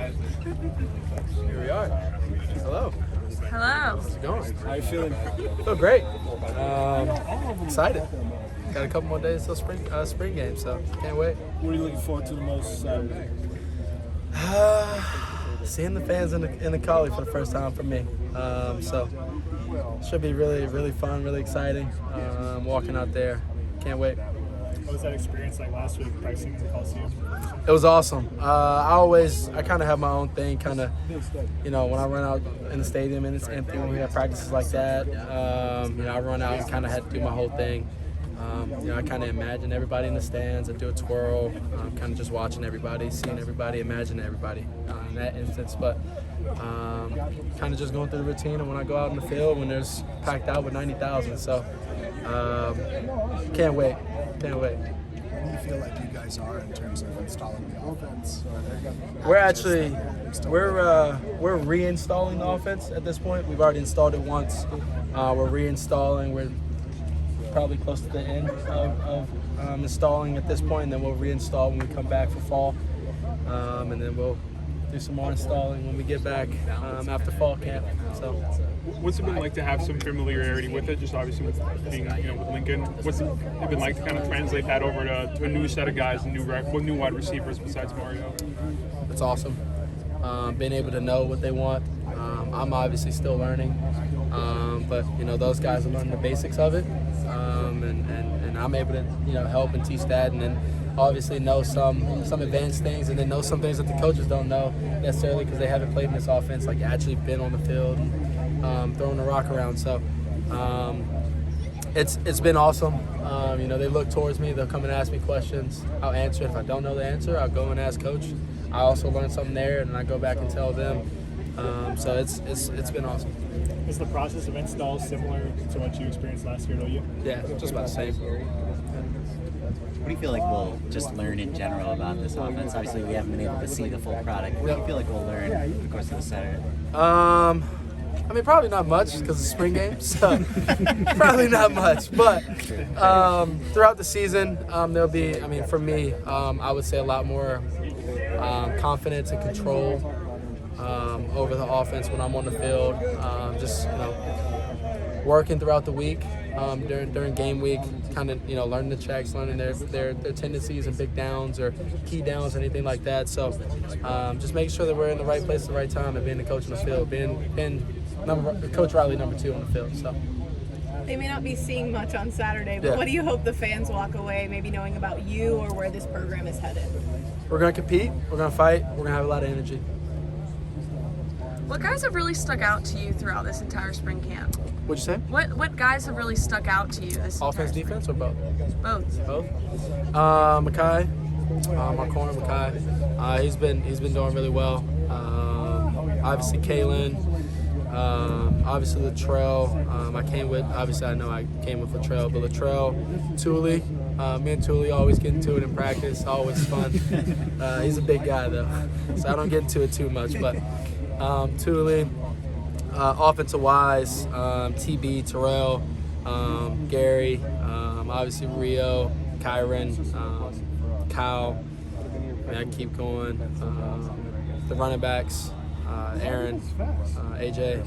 Here we are. Hello. Hello. How's it going? How you feeling? Feel great. Excited. Got a couple more days till spring game, so can't wait. What are you looking forward to the most Saturday? Seeing the fans in the Collie for the first time for me. So should be really fun, really exciting. Walking out there, can't wait. What was that experience like last week practicing in the Coliseum? It was awesome. I kind of have my own thing, when I run out in the stadium and it's empty, when we have practices like that, I run out and kind of had to do my whole thing. I kind of imagine everybody in the stands. I do a twirl, kind of just watching everybody, seeing everybody, imagining everybody in that instance. But kind of just going through the routine of when I go out in the field when there's packed out with 90,000. So can't wait. Where do you feel like you guys are in terms of installing the offense? We're reinstalling the offense at this point. We've already installed it once. We're reinstalling. We're probably close to the end of installing at this point, and then we'll reinstall when we come back for fall, and then we'll do some more installing when we get back after fall camp. So, what's it been like to have some familiarity with it? Just obviously with being with Lincoln, what's it been like to kind of translate that over to a new set of guys and new wide receivers besides Mario? It's awesome. Being able to know what they want. I'm obviously still learning, but those guys are learning the basics of it, and I'm able to help and teach that, and then obviously know some advanced things, and then know some things that the coaches don't know necessarily because they haven't played in this offense, like actually been on the field and throwing the rock around. So it's been awesome. They look towards me. They'll come and ask me questions. I'll answer. If I don't know the answer, I'll go and ask Coach. I also learn something there, and I go back and tell them. So it's been awesome. Is the process of install similar to what you experienced last year, don't you? Yeah, just about the same. What do you feel like we'll just learn in general about this offense? Obviously, we haven't been able to see the full product. What do you feel like we'll learn over the course of the Saturday? Probably not much because it's spring game, so probably not much. But throughout the season, there'll be, for me, I would say a lot more confidence and control over the offense when I'm on the field. Just working throughout the week, during game week, kind of learning the checks, learning their tendencies and big downs or key downs, anything like that. So just making sure that we're in the right place at the right time and being the coach on the field, being Coach Riley number 2 on the field. So. They may not be seeing much on Saturday, but what do you hope the fans walk away maybe knowing about you or where this program is headed? We're going to compete. We're going to fight. We're going to have a lot of energy. What guys have really stuck out to you throughout this entire spring camp? What'd you say? What guys have really stuck out to you this offense, defense, or both? Both. Makai, our corner Makai, he's been doing really well. Obviously Kalen, obviously Latrell. I came with Latrell, but Latrell, Thule. Me and Thule always get into it in practice. Always fun. He's a big guy though, so I don't get into it too much. But Thule, offensive wise, TB, Terrell, Gary, obviously Rio, Kyron, Kyle. I keep going. The running backs, Aaron, AJ,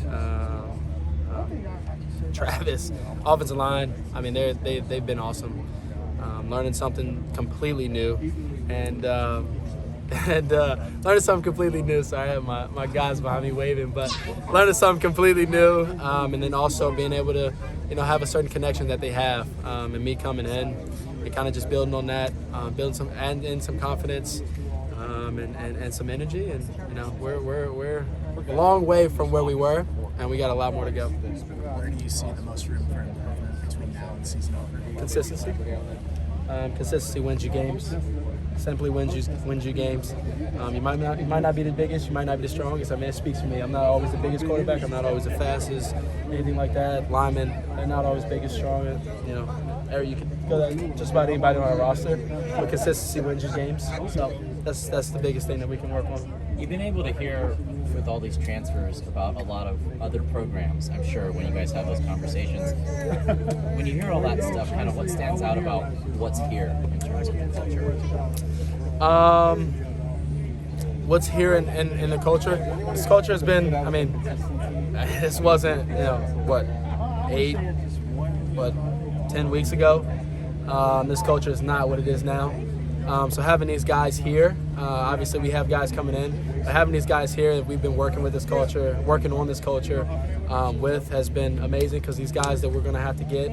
Travis, offensive line. They've been awesome. Learning something completely new, and learning something completely new. Sorry, I have my guys behind me waving, but learning something completely new, and then also being able to, have a certain connection that they have, and me coming in and kind of just building on that, building some confidence, and some energy, and we're a long way from where we were, and we got a lot more to go. Where do you see the most room for improvement between now and season over? Consistency. Consistency wins you games. Simply wins you games. You might not be the biggest, you might not be the strongest. It speaks for me. I'm not always the biggest quarterback. I'm not always the fastest, anything like that. Linemen, they're not always big and strong. You can go to just about anybody on our roster, but consistency wins you games. So that's the biggest thing that we can work on. You've been able to hear with all these transfers about a lot of other programs, I'm sure, when you guys have those conversations. When you hear all that stuff, kind of what stands out about what's here in terms of the culture? what's here in the culture. This culture has been, I mean, this wasn't, 10 weeks ago. This culture is not what it is now. So having these guys here, obviously we have guys coming in, but having these guys here that we've been working on this culture with has been amazing, because these guys that we're going to have to get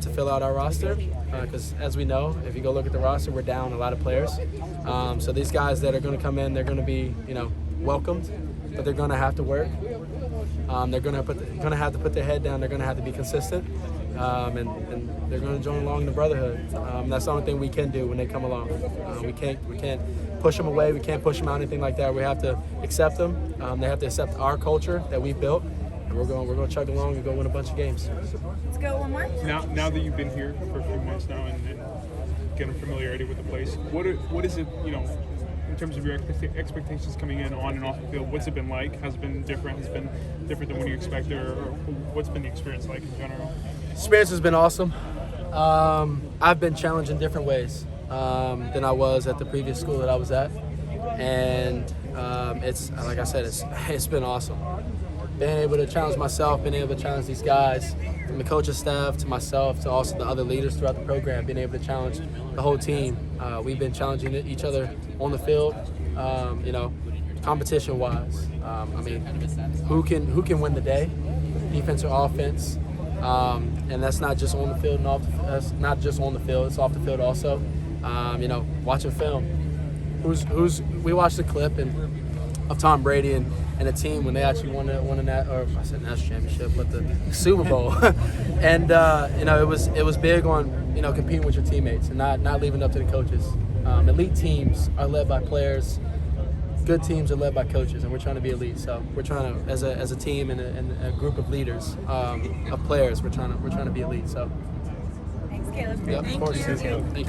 to fill out our roster, because as we know, if you go look at the roster, we're down a lot of players. So these guys that are going to come in, they're going to be, welcomed, but they're going to have to work. They're going to have to put their head down. They're going to have to be consistent, and they're going to join along the brotherhood. That's the only thing we can do when they come along. We can't push them away. We can't push them out, anything like that. We have to accept them. They have to accept our culture that we built, and we're going to chug along and go win a bunch of games. Let's go one more. Now that you've been here for a few months now and getting familiarity with the place, what is it, in terms of your expectations coming in on and off the field? What's it been like? Has it been different? Has it been different than what you expected, or what's been the experience like in general? Experience has been awesome. I've been challenged in different ways than I was at the previous school that I was at, and it's, like I said, it's been awesome. Being able to challenge myself, being able to challenge these guys, from the coaching staff to myself to also the other leaders throughout the program, being able to challenge the whole team. We've been challenging each other on the field, competition-wise. Who can win the day, defense or offense, and that's not just on the field and off. That's not just on the field; it's off the field also. Watching film. We watched the clip of Tom Brady and a team when they actually won a national championship, but the Super Bowl, and it was big on competing with your teammates and not leaving up to the coaches. Elite teams are led by players. Good teams are led by coaches, and we're trying to be elite. So we're trying to, as a team and a group of leaders, of players, we're trying to be elite. So. Thanks, Caleb. Yep, of course. Thank you.